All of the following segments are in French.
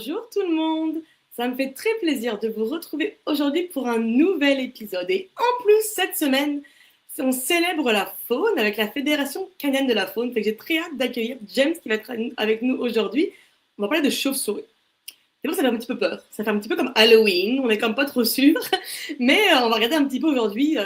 Bonjour tout le monde, ça me fait très plaisir de vous retrouver aujourd'hui pour un nouvel épisode. Et en plus, cette semaine, on célèbre la faune avec la Fédération canadienne de la faune. Fait que j'ai très hâte d'accueillir James qui va être avec nous aujourd'hui. On va parler de chauves-souris. C'est vrai, ça fait un petit peu peur. Ça fait un petit peu comme Halloween, on est comme pas trop sûr. Mais on va regarder un petit peu aujourd'hui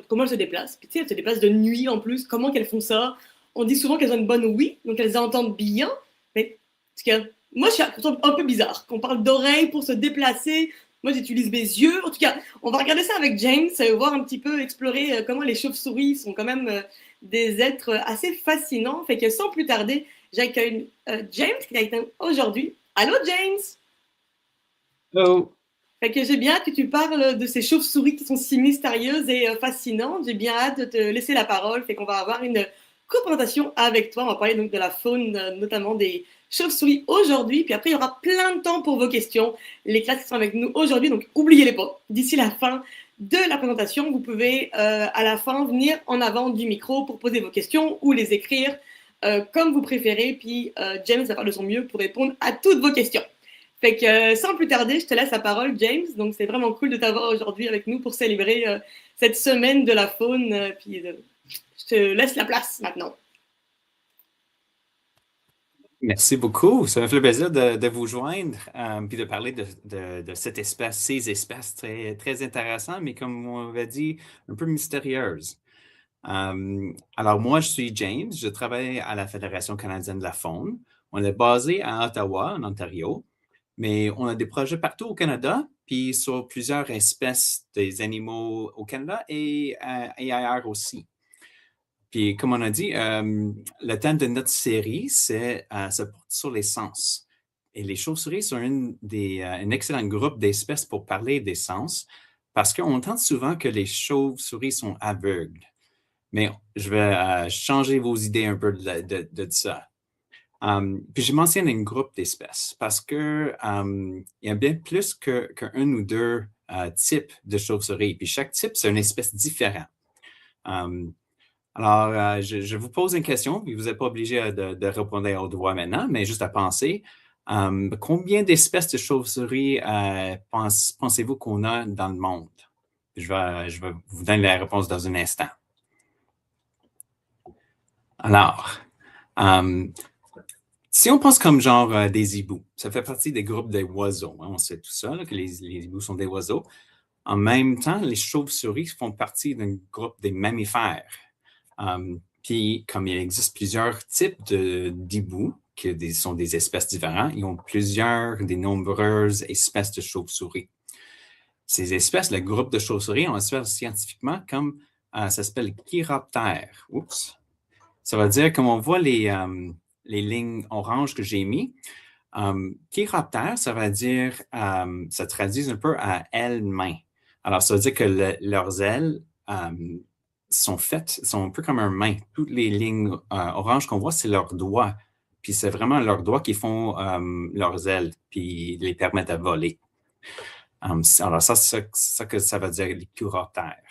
comment elles se déplacent. Puis tu sais, elles se déplacent de nuit en plus, comment qu'elles font ça. On dit souvent qu'elles ont une bonne ouïe, donc elles entendent bien. Mais parce que moi, je trouve un peu bizarre qu'on parle d'oreilles pour se déplacer. Moi, j'utilise mes yeux. En tout cas, on va regarder ça avec James, voir un petit peu, explorer comment les chauves-souris sont quand même des êtres assez fascinants. Fait que sans plus tarder, j'accueille James qui est avec nous aujourd'hui. Allô, James? Oh, Fait que j'ai bien hâte que tu parles de ces chauves-souris qui sont si mystérieuses et fascinantes. J'ai bien hâte de te laisser la parole. Fait qu'on va avoir une co-présentation avec toi. On va parler donc de la faune, notamment des chauves-souris aujourd'hui. Puis après, il y aura plein de temps pour vos questions. Les classes qui sont avec nous aujourd'hui, donc oubliez-les pas. D'ici la fin de la présentation, vous pouvez à la fin venir en avant du micro pour poser vos questions ou les écrire comme vous préférez. Puis James va faire de son mieux pour répondre à toutes vos questions. Fait que sans plus tarder, je te laisse la parole, James. Donc c'est vraiment cool de t'avoir aujourd'hui avec nous pour célébrer cette semaine de la faune. Je te laisse la place maintenant. merci beaucoup. Ça me fait plaisir de vous joindre puis de parler de cette espèce, ces espèces très, très intéressantes, mais comme on avait dit, un peu mystérieuses. Alors, moi, je suis James. Je travaille à la Fédération canadienne de la faune. On est basé à Ottawa, en Ontario, mais on a des projets partout au Canada, puis sur plusieurs espèces des animaux au Canada et ailleurs aussi. Puis, comme on a dit, le thème de notre série, ça porte sur les sens. Et les chauves-souris sont un excellent groupe d'espèces pour parler des sens, parce qu'on entend souvent que les chauves-souris sont aveugles. Mais je vais changer vos idées un peu de ça. Puis je mentionne un groupe d'espèces parce que il y a bien plus qu'un ou deux types de chauves-souris. Puis chaque type, c'est une espèce différente. Alors, je vous pose une question, puis vous n'êtes pas obligé de répondre au doigt maintenant, mais juste à penser. Combien d'espèces de chauves-souris pensez-vous qu'on a dans le monde? Je vais vous donner la réponse dans un instant. Alors, si on pense comme genre des hiboux, ça fait partie des groupes des oiseaux. Hein, on sait tout ça, là, que les hiboux sont des oiseaux. En même temps, les chauves-souris font partie d'un groupe des mammifères. Puis, comme il existe plusieurs types d'hiboux, qui sont des espèces différentes, ils ont des nombreuses espèces de chauves-souris. Ces espèces, le groupe de chauves-souris, on appelle scientifiquement comme, ça s'appelle chiroptères. Oups. Ça veut dire, comme on voit les lignes oranges que j'ai mis, chiroptères, ça veut dire, ça traduit un peu à ailes mains. Alors, ça veut dire que leurs ailes sont un peu comme un main. Toutes les lignes oranges qu'on voit, c'est leurs doigts. Puis c'est vraiment leurs doigts qui font leurs ailes, puis les permettent de voler. Alors, ça, c'est ça que ça veut dire, les chiroptères.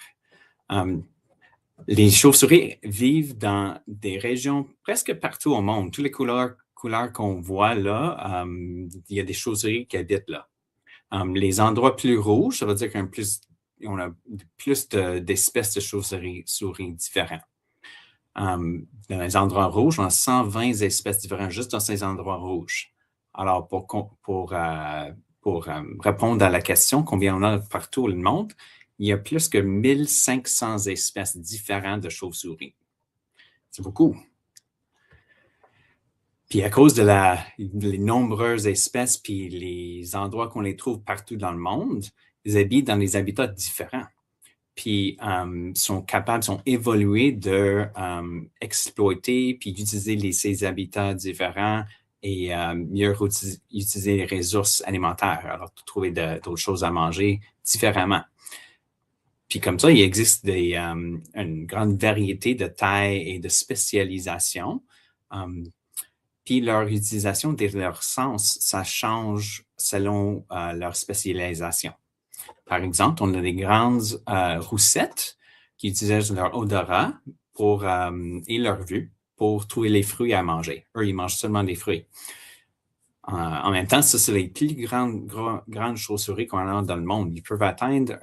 Les chauves-souris vivent dans des régions presque partout au monde. Toutes les couleurs qu'on voit là, il y a des chauves-souris qui habitent là. Les endroits plus rouges, ça veut dire qu'on a plus d'espèces de chauves-souris différents. Dans les endroits rouges, on a 120 espèces différentes juste dans ces endroits rouges. Alors, pour répondre à la question, combien on a partout dans le monde, il y a plus que 1500 espèces différentes de chauves-souris. C'est beaucoup. Puis à cause des nombreuses espèces puis les endroits qu'on les trouve partout dans le monde, ils habitent dans des habitats différents. Puis sont évolués de exploiter puis d'utiliser ces habitats différents et mieux utiliser les ressources alimentaires. Alors, trouver d'autres choses à manger différemment. Puis comme ça, il existe une grande variété de tailles et de spécialisations. Puis leur utilisation de leur sens, ça change selon leur spécialisation. Par exemple, on a des grandes roussettes qui utilisent leur odorat et leur vue pour trouver les fruits à manger. Eux, ils mangent seulement des fruits. En même temps, ça, c'est les plus grandes chauves-souris qu'on a dans le monde. Ils peuvent atteindre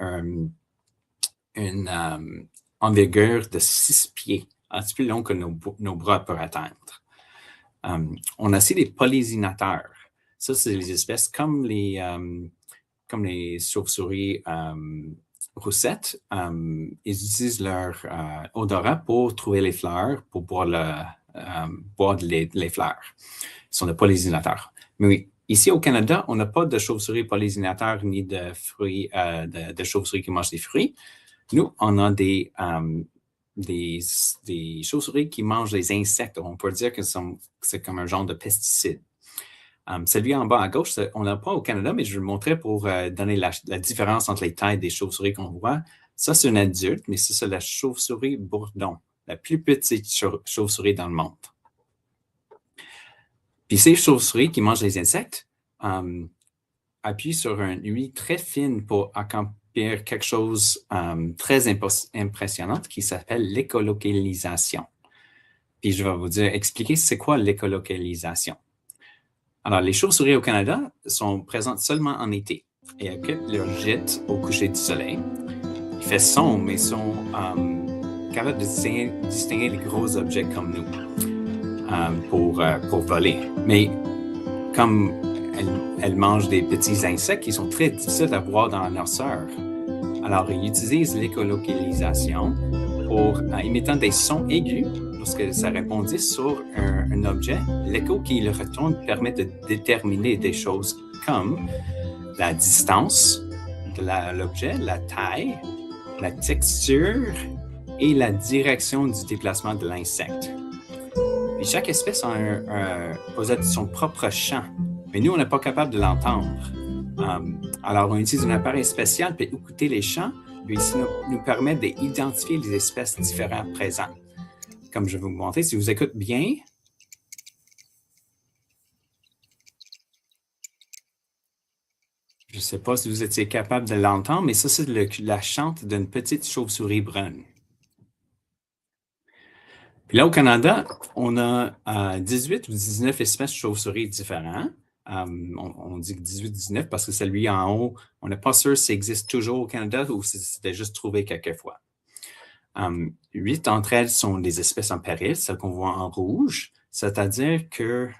une envergure de 6 pieds, un petit peu long que nos bras peuvent atteindre. On a aussi des pollinisateurs. Ça, c'est les espèces comme les chauves-souris roussettes. Ils utilisent leur odorat pour trouver les fleurs, pour boire les fleurs. Ils sont des pollinisateurs. Mais oui, ici au Canada, on n'a pas de chauves-souris pollinisateurs ni de fruits, de chauves-souris qui mangent des fruits. Nous, on a des chauves-souris qui mangent des insectes. On peut dire que c'est comme un genre de pesticide. Celui en bas à gauche, on n'a pas au Canada, mais je vais le montrer pour donner la différence entre les tailles des chauves-souris qu'on voit. Ça, c'est un adulte, mais ça, c'est la chauve-souris bourdon, la plus petite chauve-souris dans le monde. Puis ces chauves-souris qui mangent les insectes appuient sur une huile très fine pour accomplir quelque chose très impressionnant qui s'appelle l'écolocalisation. Puis je vais vous expliquer c'est quoi l'écolocalisation. Alors, les chauves-souris au Canada sont présentes seulement en été et occupent leur gîte au coucher du soleil. Il fait sombre, mais ils sont capables de distinguer les gros objets comme nous pour voler. Mais comme elles mangent des petits insectes qui sont très difficiles à voir dans leur sœur, alors ils utilisent l'écolocalisation pour imitant des sons aigus. Lorsque ça répondit sur un objet, l'écho qui le retourne permet de déterminer des choses comme la distance de l'objet, la taille, la texture et la direction du déplacement de l'insecte. Puis chaque espèce possède son propre chant, mais nous, on n'est pas capable de l'entendre. Alors, on utilise un appareil spécial pour écouter les chants, puis ça nous permet d'identifier les espèces différentes présentes. Comme je vais vous montrer, si vous écoutez bien, je ne sais pas si vous étiez capable de l'entendre, mais ça, c'est la chante d'une petite chauve-souris brune. Puis là, au Canada, on a 18 ou 19 espèces de chauves-souris différentes. On dit 18-19 parce que celui en haut, on n'est pas sûr s'il existe toujours au Canada ou si c'était juste trouvé quelquefois. 8 d'entre elles sont des espèces en péril, celles qu'on voit en rouge, c'est-à-dire qu'elles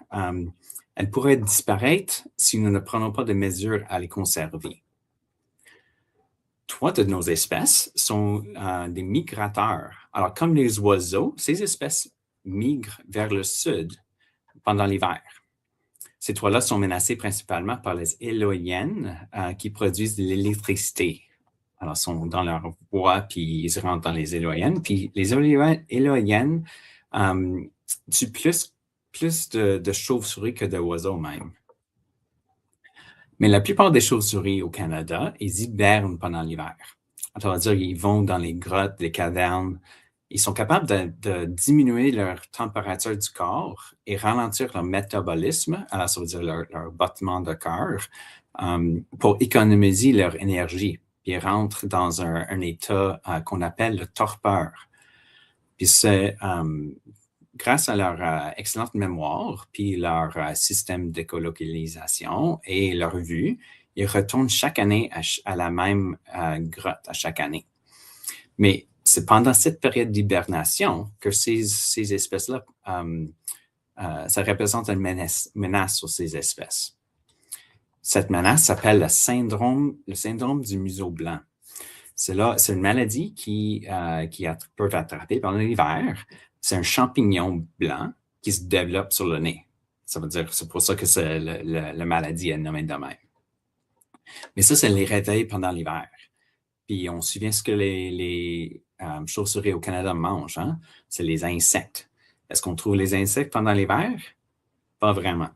pourraient disparaître si nous ne prenons pas de mesures à les conserver. 3 de nos espèces sont des migrateurs. Alors, comme les oiseaux, ces espèces migrent vers le sud pendant l'hiver. Ces 3-là sont menacées principalement par les éoliennes qui produisent de l'électricité. Alors, ils sont dans leur bois, puis ils rentrent dans les éoliennes. Puis les éoliennes tuent plus de chauves-souris que d'oiseaux même. Mais la plupart des chauves-souris au Canada, ils hibernent pendant l'hiver. C'est-à-dire qu'ils vont dans les grottes, les cavernes. Ils sont capables de diminuer leur température du corps et ralentir leur métabolisme, alors ça veut dire leur battement de cœur, pour économiser leur énergie. Puis ils rentrent dans un état qu'on appelle le torpeur. Puis c'est grâce à leur excellente mémoire, puis leur système d'écolocalisation et leur vue, ils retournent chaque année à la même grotte à chaque année. Mais c'est pendant cette période d'hibernation que ces espèces-là, ça représente une menace sur ces espèces. Cette menace s'appelle le syndrome du museau blanc. C'est une maladie qui peut attraper pendant l'hiver. C'est un champignon blanc qui se développe sur le nez. Ça veut dire, c'est pour ça que la maladie est nommée de même. Mais ça les réveille pendant l'hiver. Puis on se souvient ce que les chauves-souris au Canada mangent, hein? C'est les insectes. Est-ce qu'on trouve les insectes pendant l'hiver? Pas vraiment.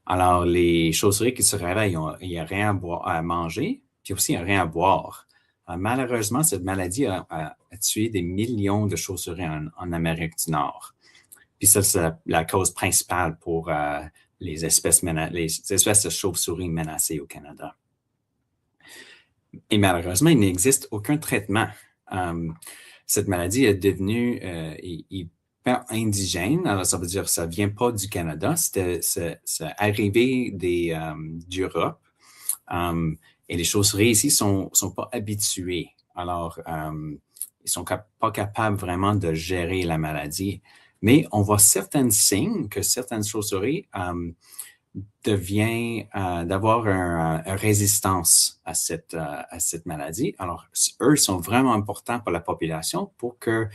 Alors, les chauves-souris qui se réveillent, il n'y a rien à manger, puis aussi il n'y a rien à boire. Malheureusement, cette maladie a tué des millions de chauves-souris en Amérique du Nord. Puis ça, c'est la cause principale pour les espèces de chauves-souris menacées au Canada. Et malheureusement, il n'existe aucun traitement. Cette maladie est devenue pas indigène, alors ça veut dire que ça ne vient pas du Canada, c'est arrivé d'Europe. Et les chauves-souris ici ne sont pas habituées. Alors, ils ne sont pas capables vraiment de gérer la maladie. Mais on voit certains signes que certaines chauves-souris d'avoir une résistance à cette maladie. Alors, eux sont vraiment importants pour la population pour que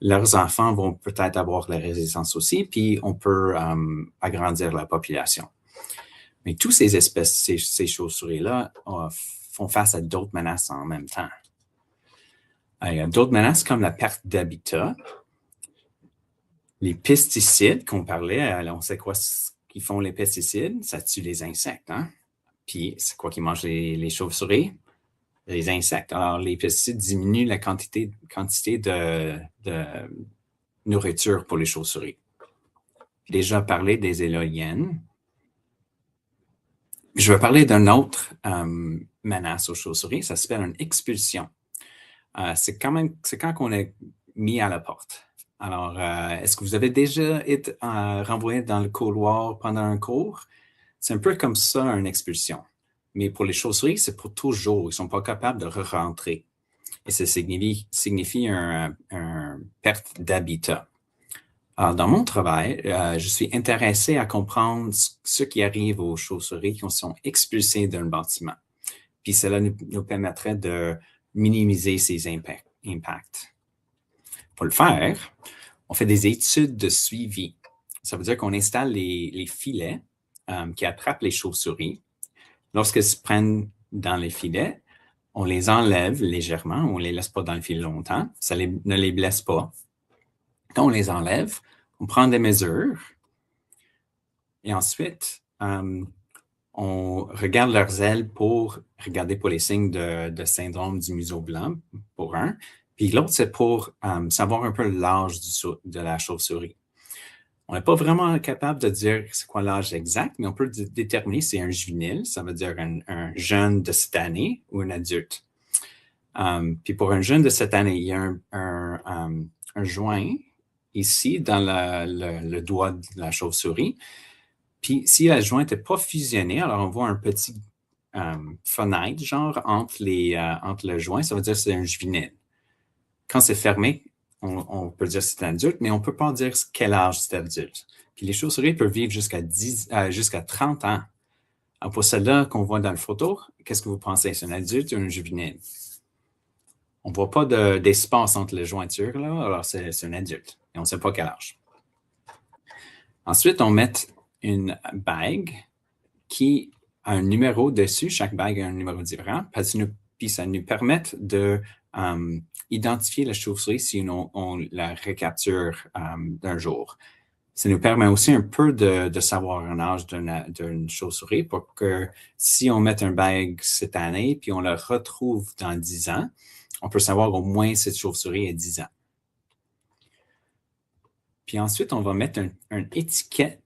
leurs enfants vont peut-être avoir la résistance aussi, puis on peut agrandir la population. Mais toutes ces espèces, ces chauves-souris-là, font face à d'autres menaces en même temps. Il y a d'autres menaces comme la perte d'habitat, les pesticides qu'on parlait, on sait quoi qu'ils font les pesticides, ça tue les insectes. Hein? Puis c'est quoi qui mange les chauves-souris? Les insectes. Alors, les pesticides diminuent la quantité de nourriture pour les chauves-souris. J'ai déjà parlé des éoliennes. Je vais parler d'une autre menace aux chauves-souris, ça s'appelle une expulsion. C'est quand on est mis à la porte. Alors, est-ce que vous avez déjà été renvoyé dans le couloir pendant un cours? C'est un peu comme ça, une expulsion. Mais pour les chauves-souris, c'est pour toujours. Ils ne sont pas capables de re-rentrer. Et ça signifie une perte d'habitat. Alors, dans mon travail, je suis intéressé à comprendre ce qui arrive aux chauves-souris qui sont expulsées d'un bâtiment. Puis cela nous permettrait de minimiser ces impacts. Pour le faire, on fait des études de suivi. Ça veut dire qu'on installe les filets qui attrapent les chauves-souris. Lorsqu'elles se prennent dans les filets, on les enlève légèrement, on ne les laisse pas dans le filet longtemps, ça ne les blesse pas. Quand on les enlève, on prend des mesures et ensuite, on regarde leurs ailes pour regarder pour les signes de syndrome du museau blanc, pour un. Puis l'autre, c'est pour savoir un peu l'âge de la chauve-souris. On n'est pas vraiment capable de dire c'est quoi l'âge exact, mais on peut déterminer si c'est un juvénile, ça veut dire un jeune de cette année ou un adulte. Puis pour un jeune de cette année, il y a un joint ici dans le doigt de la chauve-souris. Puis si la jointe n'est pas fusionnée, alors on voit un petit fenêtre, genre, entre le joint, ça veut dire que c'est un juvénile. Quand c'est fermé, on peut dire que c'est un adulte, mais on ne peut pas dire quel âge c'est adulte. Puis les chauves-souris peuvent vivre jusqu'à 30 ans. Alors pour celle-là qu'on voit dans la photo, qu'est-ce que vous pensez? C'est un adulte ou un juvénile? On ne voit pas d'espace entre les jointures, là, alors c'est un adulte. Et on ne sait pas quel âge. Ensuite, on met une bague qui a un numéro dessus. Chaque bague a un numéro différent. Puis ça nous permet de identifier la chauve-souris si on la recapture d'un jour. Ça nous permet aussi un peu de savoir un âge d'une chauve-souris pour que si on met un bague cette année puis on la retrouve dans 10 ans, on peut savoir au moins cette chauve-souris a 10 ans. Puis ensuite, on va mettre une étiquette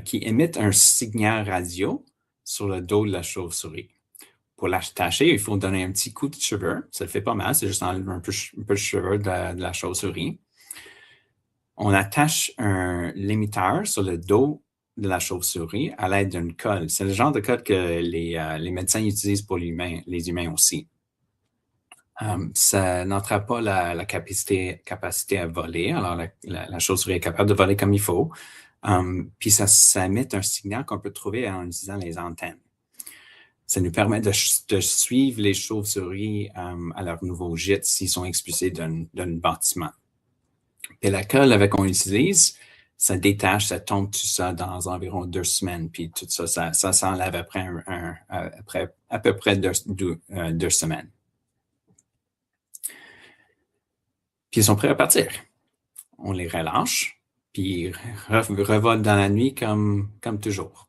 qui émette un signal radio sur le dos de la chauve-souris. Pour l'attacher, il faut donner un petit coup de cheveux. Ça le fait pas mal, c'est juste enlever un peu de cheveux de la chauve-souris. On attache un limiteur sur le dos de la chauve-souris à l'aide d'une colle. C'est le genre de colle que les médecins utilisent pour les humains aussi. Ça n'entrape pas la capacité à voler. Alors, la chauve-souris est capable de voler comme il faut. Puis ça émet un signal qu'on peut trouver en utilisant les antennes. Ça nous permet de suivre les chauves-souris à leur nouveau gîte s'ils sont expulsés d'un bâtiment. Et la colle qu'on utilise, ça détache, ça tombe tout ça dans environ 2 semaines. Puis tout ça s'enlève après à peu près 2 semaines. Puis ils sont prêts à partir. On les relâche, puis ils revolent dans la nuit comme toujours.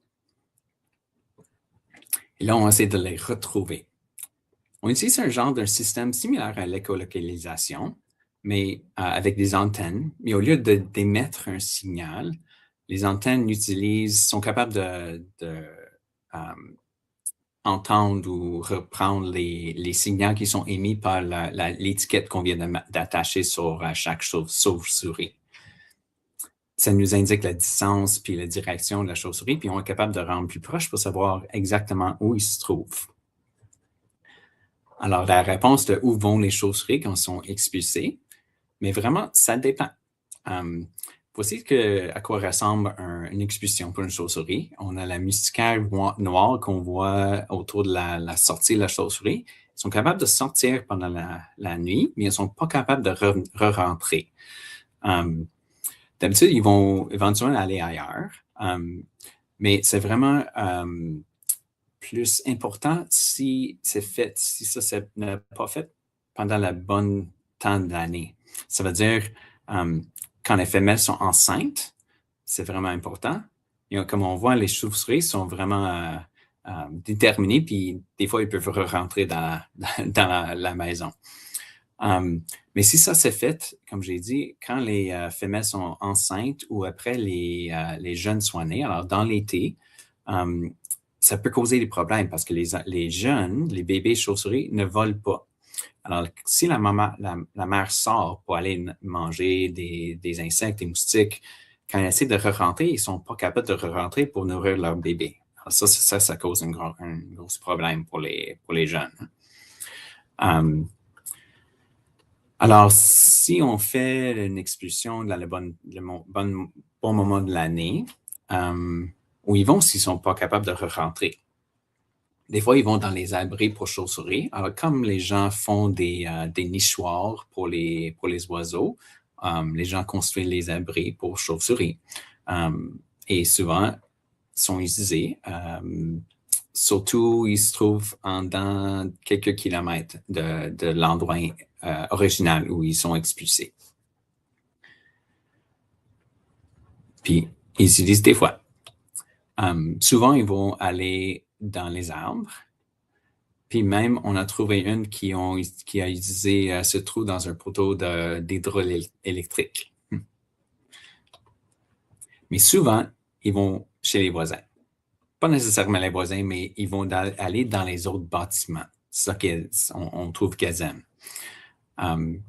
Et là, on essaie de les retrouver. On utilise un genre d'un système similaire à l'écolocalisation, mais avec des antennes. Mais au lieu d'émettre un signal, les antennes sont capables de entendre ou reprendre les signaux qui sont émis par l'étiquette qu'on vient d'attacher sur chaque chauve-souris. ça nous indique la distance puis la direction de la chauve-souris, puis on est capable de rendre plus proche pour savoir exactement où il se trouve. Alors, la réponse de où vont les chauves-souris quand ils sont expulsés, mais vraiment, ça dépend. Voici à quoi ressemble une expulsion pour une chauve-souris. On a la moustiquaire noire qu'on voit autour de la sortie de la chauve-souris. Ils sont capables de sortir pendant la nuit, mais ils ne sont pas capables de re-rentrer. D'habitude, ils vont éventuellement aller ailleurs, mais c'est vraiment plus important si ça n'est pas fait pendant le bon temps de l'année. Ça veut dire quand les femelles sont enceintes, c'est vraiment important. Et comme on voit, les chauves-souris sont vraiment déterminés, puis des fois, ils peuvent rentrer dans la maison. Mais si ça s'est fait, comme j'ai dit, quand les femelles sont enceintes ou après les jeunes sont nés, alors dans l'été, ça peut causer des problèmes parce que les jeunes, les bébés chauves-souris ne volent pas. Alors, si la mère sort pour aller manger des insectes, des moustiques, quand elle essaie de re-rentrer, ils ne sont pas capables de re-rentrer pour nourrir leur bébé. Alors ça cause un gros problème pour les jeunes. Alors, si on fait une expulsion dans le bon moment de l'année, où ils vont s'ils ne sont pas capables de re-rentrer. Des fois, ils vont dans les abris pour chauves-souris. Alors, comme les gens font des nichoirs pour les oiseaux, les gens construisent les abris pour chauves-souris. Et souvent, ils sont utilisés. Surtout, ils se trouvent dans quelques kilomètres de l'endroit original où ils sont expulsés. Puis, ils utilisent des fois. Souvent, ils vont aller dans les arbres. Puis même, on a trouvé une qui a utilisé ce trou dans un poteau d'hydroélectrique. Mais souvent, ils vont chez les voisins. Pas nécessairement les voisins, mais ils vont aller dans les autres bâtiments. C'est ça qu'on trouve qu'ils aiment. Le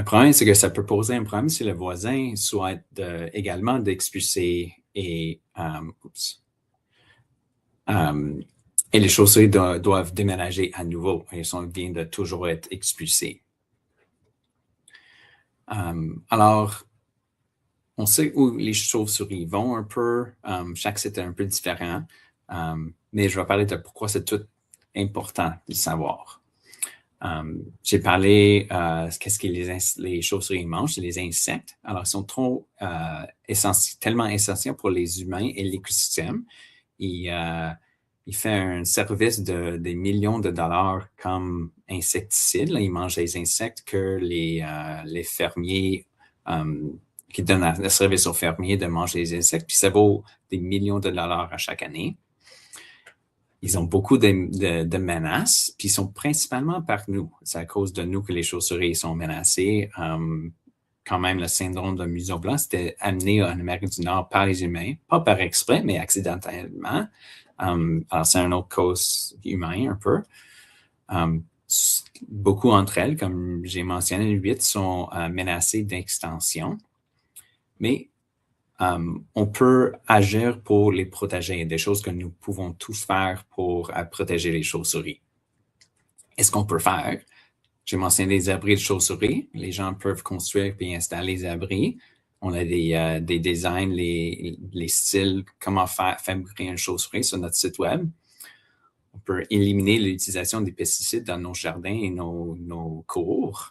problème, c'est que ça peut poser un problème si le voisin souhaite également d'expulser et les chauves-souris doivent déménager à nouveau. Ils viennent de toujours être expulsés. Alors, on sait où les chauves-souris vont un peu. Chaque site est un peu différent. Mais je vais parler de pourquoi c'est tout important de savoir. J'ai parlé qu'est-ce que les chauves-souris mangent, c'est les insectes. Alors, ils sont tellement essentiels pour les humains et l'écosystème. Il fait un service des millions de dollars comme insecticide. Là, il mange les insectes que les fermiers, qui donnent le service aux fermiers de manger les insectes, puis ça vaut des millions de dollars à chaque année. Ils ont beaucoup de menaces, puis ils sont principalement par nous. C'est à cause de nous que les chauves-souris sont menacées. Quand même, le syndrome de museau blanc, c'était amené en Amérique du Nord par les humains, pas par exprès, mais accidentellement. Alors, c'est une autre cause humaine un peu. Beaucoup d'entre elles, comme j'ai mentionné, 8 sont menacées d'extinction. Mais on peut agir pour les protéger. Il y a des choses que nous pouvons tous faire pour protéger les chauves-souris. Est-ce qu'on peut faire? J'ai mentionné les abris de chauves-souris. Les gens peuvent construire et installer les abris. On a des designs, les styles, comment fabriquer une chauve-souris sur notre site web. On peut éliminer l'utilisation des pesticides dans nos jardins et nos cours.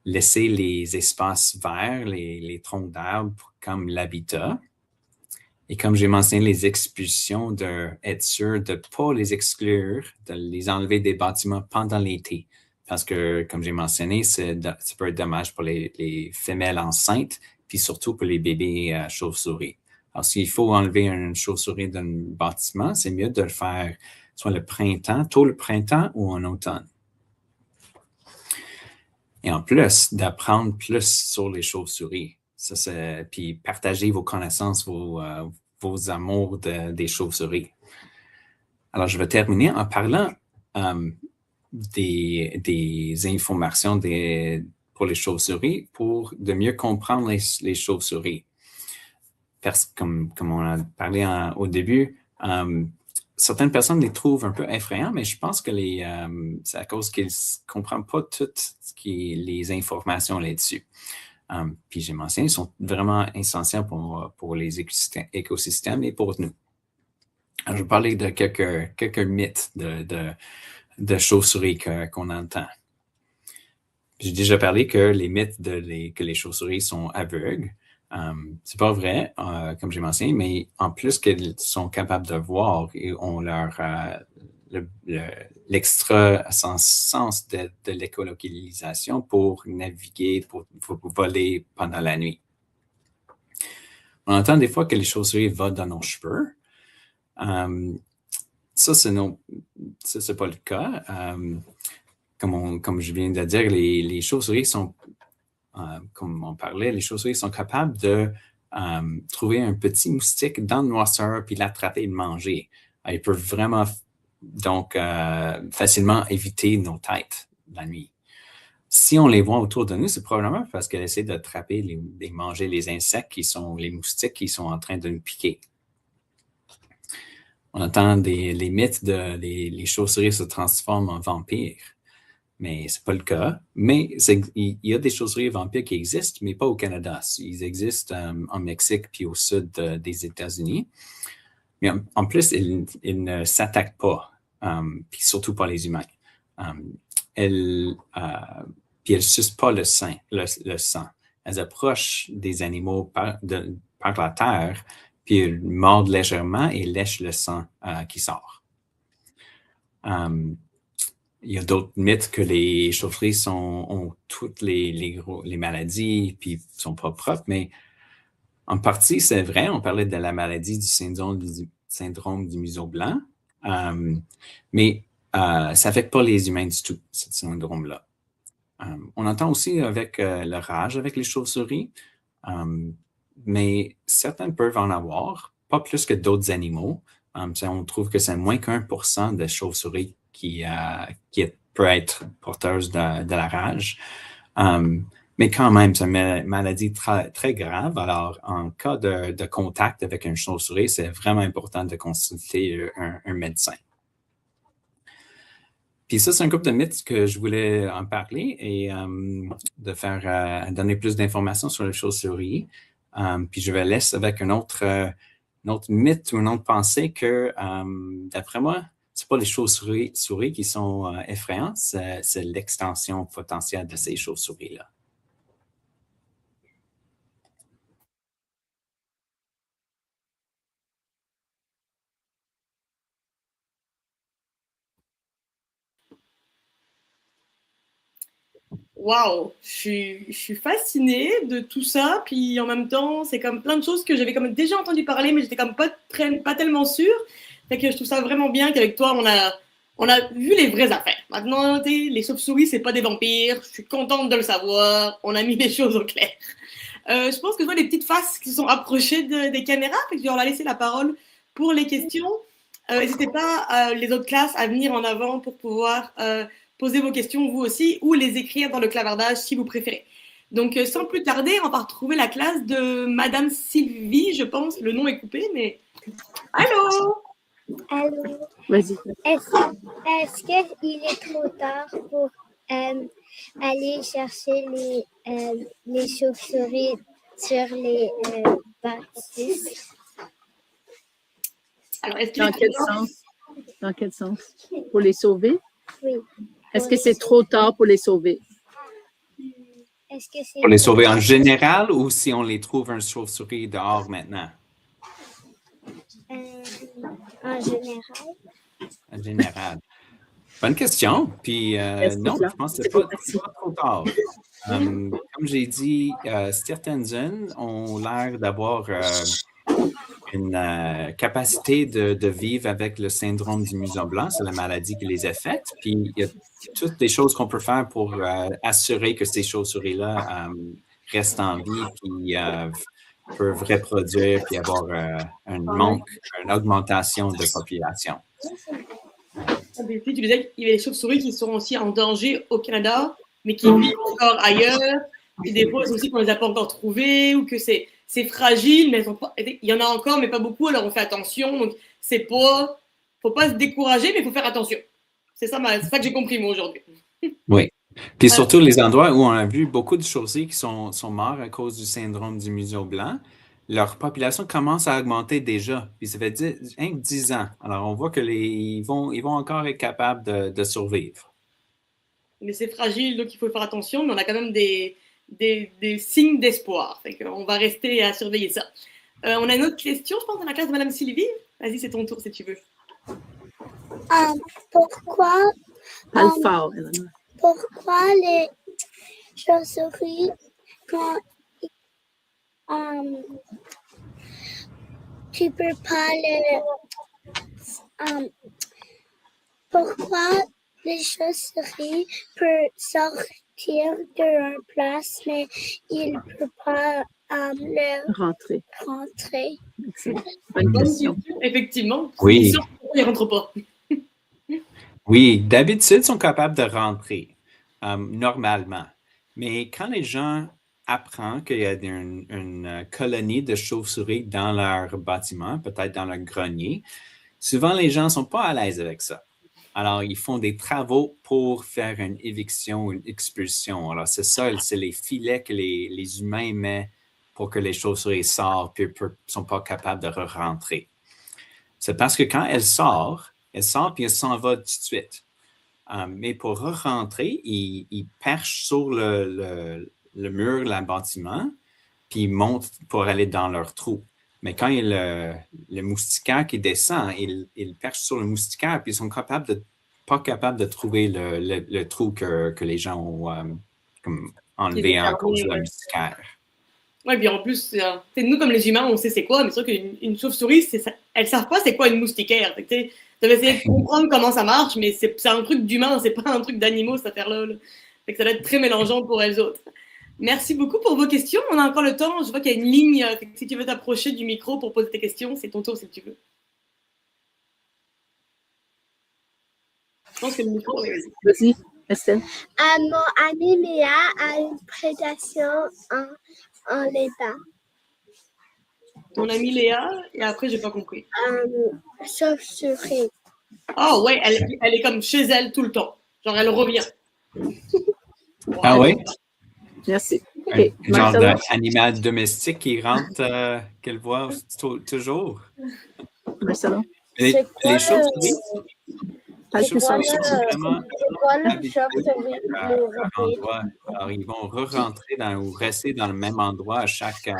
Laisser les espaces verts, les troncs d'arbres comme l'habitat. Et comme j'ai mentionné, les expulsions, être sûr de ne pas les exclure, de les enlever des bâtiments pendant l'été. Parce que, comme j'ai mentionné, ça peut être dommage pour les femelles enceintes, puis surtout pour les bébés chauves-souris. Alors, s'il faut enlever une chauve-souris d'un bâtiment, c'est mieux de le faire soit tôt le printemps ou en automne. Et en plus, d'apprendre plus sur les chauves-souris. Puis partager vos connaissances, vos amours des chauves-souris. Alors, je vais terminer en parlant des informations pour les chauves-souris pour de mieux comprendre les chauves-souris. comme on a parlé au début, certaines personnes les trouvent un peu effrayants, mais je pense que c'est à cause qu'ils ne comprennent pas toutes les informations là-dessus. Puis j'ai mentionné, ils sont vraiment essentiels pour les écosystèmes et pour nous. Alors, je vais parler de quelques mythes de chauves-souris qu'on entend. J'ai déjà parlé que les mythes que les chauves-souris sont aveugles. C'est pas vrai, comme j'ai mentionné, mais en plus qu'elles sont capables de voir et ont l'extra sens de l'écolocalisation pour naviguer, pour voler pendant la nuit. On entend des fois que les chauves-souris volent dans nos cheveux. Ça, c'est pas le cas. Comme je viens de dire, les chauves-souris sont, comme on parlait, les chauves-souris sont capables de trouver un petit moustique dans le noirceur puis l'attraper et le manger. Ils peuvent vraiment donc facilement éviter nos têtes la nuit. Si on les voit autour de nous, c'est probablement parce qu'elles essaient d'attraper et manger les insectes les moustiques qui sont en train de nous piquer. On entend les mythes les chauves-souris se transforment en vampires. Mais ce n'est pas le cas. Mais il y a des chauves-souris vampires qui existent, mais pas au Canada. Ils existent en Mexique puis au sud des États-Unis. Mais en plus, ils ne s'attaquent pas, puis surtout pas les humains. Puis elles ne sucent pas le sang. Elles approchent des animaux par la terre, puis elles mordent légèrement et lèchent le sang qui sort. Il y a d'autres mythes que les chauves-souris ont toutes les maladies puis ne sont pas propres, mais en partie, c'est vrai. On parlait de la maladie du syndrome du museau blanc, mais ça n'affecte pas les humains du tout, ce syndrome-là. On entend aussi avec le rage avec les chauves-souris, mais certains peuvent en avoir, pas plus que d'autres animaux. On trouve que c'est moins qu'1% de chauves-souris qui peut être porteuse de la rage. Mais quand même, c'est une maladie très, très grave. Alors, en cas de contact avec une chauve-souris, c'est vraiment important de consulter un médecin. Puis ça, c'est un couple de mythes que je voulais en parler et de donner plus d'informations sur les chauves-souris. Puis je vais laisser avec un autre mythe ou une autre pensée que, d'après moi, ce n'est pas les chauves-souris qui sont effrayantes, c'est l'extension potentielle de ces chauves-souris-là. Waouh, je suis fascinée de tout ça, puis en même temps, c'est comme plein de choses que j'avais comme déjà entendu parler, mais j'étais comme pas tellement sûre. Fait que je trouve ça vraiment bien qu'avec toi, on a vu les vraies affaires. Maintenant, les chauves-souris, c'est pas des vampires. Je suis contente de le savoir. On a mis les choses au clair. Je pense que je vois des petites faces qui sont approchées des caméras, fait que je vais leur laisser la parole pour les questions. N'hésitez pas, les autres classes, à venir en avant pour pouvoir poser vos questions vous aussi ou les écrire dans le clavardage si vous préférez. Donc, sans plus tarder, on va retrouver la classe de Madame Sylvie, je pense. Le nom est coupé, mais... Allô? Allô? Vas-y. Est-ce qu'il est trop tard pour aller chercher les chauves-souris sur les bâtisses? Alors, Dans quel sens? Pour les sauver? Oui. Est-ce que c'est trop tard pour les sauver? Est-ce que c'est Pour les sauver en général ou si on les trouve un chauve-souris dehors maintenant? En général. En général. Bonne question. Puis non, je pense que c'est pas trop tard. Comme j'ai dit, certaines zones ont l'air d'avoir une capacité de vivre avec le syndrome du museau blanc. C'est la maladie qui les affecte. Puis il y a toutes les choses qu'on peut faire pour assurer que ces chauves-souris-là restent en vie puis peuvent reproduire puis avoir une augmentation de population. Tu disais qu'il y avait des chauves-souris qui sont aussi en danger au Canada, mais qui vivent encore ailleurs. Et des fois aussi qu'on ne les a pas encore trouvées ou que c'est c'est fragile, mais il y en a encore, mais pas beaucoup, alors on fait attention. Donc, faut pas se décourager, mais il faut faire attention. C'est ça que j'ai compris, moi, aujourd'hui. Oui. Puis surtout les endroits où on a vu beaucoup de chauves-souris qui sont morts à cause du syndrome du museau blanc, leur population commence à augmenter déjà. Puis ça fait 10 ans. Alors, on voit ils vont encore être capables de survivre. Mais c'est fragile, donc il faut faire attention. Mais on a quand même des signes d'espoir. On va rester à surveiller ça. On a une autre question, je pense, dans la classe de Madame Sylvie. Vas-y, c'est ton tour si tu veux. Pourquoi les chauves-souris, quand tu peux pas pourquoi les chauves-souris peuvent sortir de leur place, mais ils ne peuvent pas rentrer? Bonne question. Effectivement. Oui. Ils ne rentrent pas. Oui, d'habitude, ils sont capables de rentrer normalement. Mais quand les gens apprennent qu'il y a une colonie de chauves-souris dans leur bâtiment, peut-être dans leur grenier, souvent les gens ne sont pas à l'aise avec ça. Alors, ils font des travaux pour faire une éviction ou une expulsion. Alors, c'est ça, c'est les filets que les humains mettent pour que les chauves-souris sortent et ne sont pas capables de rentrer. C'est parce que quand elles sortent puis elles s'en vont tout de suite. Mais pour rentrer, ils perchent sur le mur d'un bâtiment, puis ils montent pour aller dans leur trou. Mais quand il y a le moustiquaire qui descend, ils perchent sur le moustiquaire, puis ils sont pas capables de trouver le trou que les gens ont enlevé à cause de la moustiquaire. Oui, puis en plus, nous, comme les humains, on sait c'est quoi, mais c'est sûr qu'une chauve-souris, elles ne savent pas c'est quoi une moustiquaire. Tu dois essayer de comprendre comment ça marche, mais c'est un truc d'humain, c'est pas un truc d'animaux, cette affaire-là. Fait que ça doit être très mélangeant pour elles autres. Merci beaucoup pour vos questions. On a encore le temps. Je vois qu'il y a une ligne. Si tu veux t'approcher du micro pour poser tes questions, c'est ton tour si tu veux. Je pense que le micro. Vas-y, Estelle. Mon amie Léa a une prédation en l'état. Ton amie Léa, et après, j'ai pas compris. Chauve-souris. Oh, ouais, elle est comme chez elle tout le temps. Genre, elle revient. Ah oui? Merci. Un genre d'animal domestique qui rentre, qu'elle voit toujours. Marcelo. Les chauves-souris. C'est quoi le chauve-souris plus rapide? Alors, ils vont re-rentrer ou rester dans le même endroit à chaque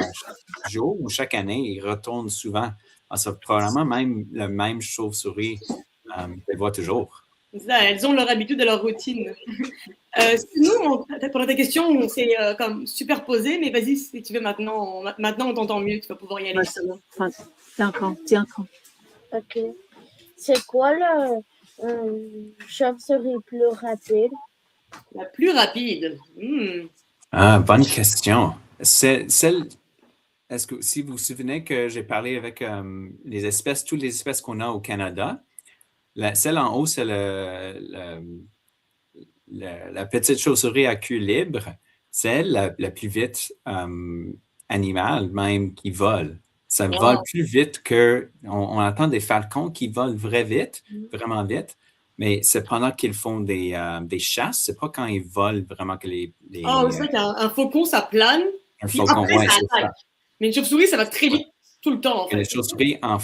jour ou chaque année. Ils retournent souvent. Alors, c'est probablement même le même chauve-souris qu'elles voient toujours. Ça, elles ont leur habitude et leur routine. Sinon, pour ta question, on s'est comme superposé, mais vas-y, si tu veux maintenant on t'entend mieux, tu vas pouvoir y aller. Marcelo, tiens compte. Ok. C'est quoi le chauve-souris plus rapide? La plus rapide. Ah, bonne question. Est-ce que si vous vous souvenez que j'ai parlé avec toutes les espèces qu'on a au Canada, celle en haut, c'est la petite chauve-souris à queue libre, c'est elle la plus vite animale même qui vole. Ça vole plus vite on entend des falcons qui volent vraiment vite, mais c'est pendant qu'ils font des chasses, c'est pas quand ils volent vraiment que les c'est vrai qu'un faucon, ça plane. Un faucon, après, ça attaque. Mais une chauve-souris, ça va très vite tout le temps. En fait. Les chauves-souris, en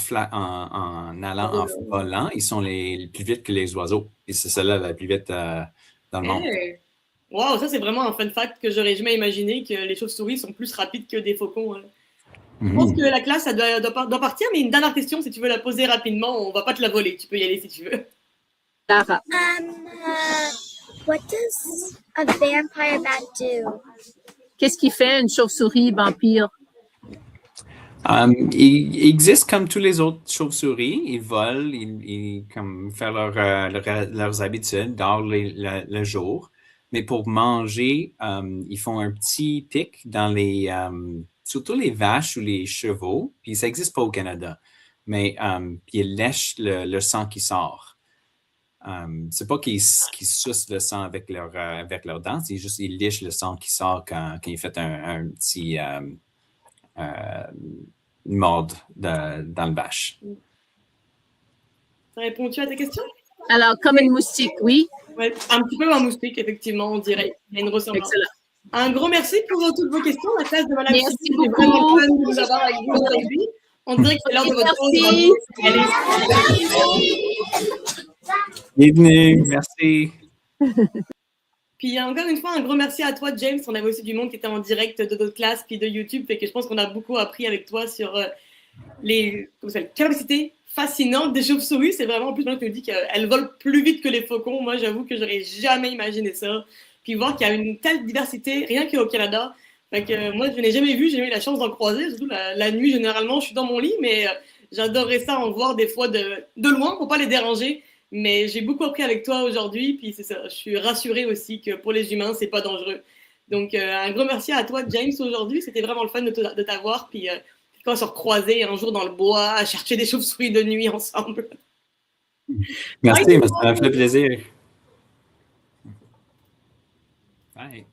volant, ils sont les plus vite que les oiseaux. Et c'est celle-là la plus vite dans le monde. Wow, ça, c'est vraiment un fun fact que j'aurais jamais imaginé, que les chauves-souris sont plus rapides que des faucons. Hein. Je pense que la classe, ça doit partir, mais une dernière question, si tu veux la poser rapidement, on va pas te la voler. Tu peux y aller si tu veux. Lara. What does a vampire bat do? Qu'est-ce qui fait une chauve-souris vampire? Ils existent comme tous les autres chauves-souris. Ils volent, ils comme faire leurs habitudes, dorment le jour. Mais pour manger, ils font un petit pic dans surtout les vaches ou les chevaux. Puis ça n'existe pas au Canada. Mais ils lèchent le sang qui sort. C'est pas qu'ils sucent le sang avec leurs dents, c'est juste qu'ils lichent le sang qui sort quand ils font un mordre dans le bâche. Ça répond-tu à ta question? Alors, comme une moustique, oui. Ouais, un petit peu un moustique, effectivement, on dirait. Il y a une ressemblance. Excellent. Un gros merci pour toutes vos questions. La classe de Madame Merci Sylvie, beaucoup. c'est vraiment fun de vous avoir avec vous aujourd'hui. On dirait que c'est l'heure de votre pause. Bienvenue, merci. Puis encore une fois, un gros merci à toi, James. On avait aussi du monde qui était en direct de notre classe puis de YouTube. Fait que je pense qu'on a beaucoup appris avec toi sur les capacités fascinantes des chauves-souris. C'est vraiment plus, tu nous dis qu'elles volent plus vite que les faucons. Moi, j'avoue que j'aurais jamais imaginé ça. Puis voir qu'il y a une telle diversité, rien qu'au Canada. Fait que moi, je n'ai jamais vu, j'ai eu la chance d'en croiser. Surtout la nuit, généralement, je suis dans mon lit, mais j'adorerais ça en voir des fois de loin pour pas les déranger. Mais j'ai beaucoup appris avec toi aujourd'hui, puis c'est ça. Je suis rassurée aussi que pour les humains, c'est pas dangereux. Donc, un gros merci à toi, James, aujourd'hui. C'était vraiment le fun de t'avoir. Puis, quand on se recroisait un jour dans le bois, à chercher des chauves-souris de nuit ensemble. Merci, ça m'a fait plaisir. Bye.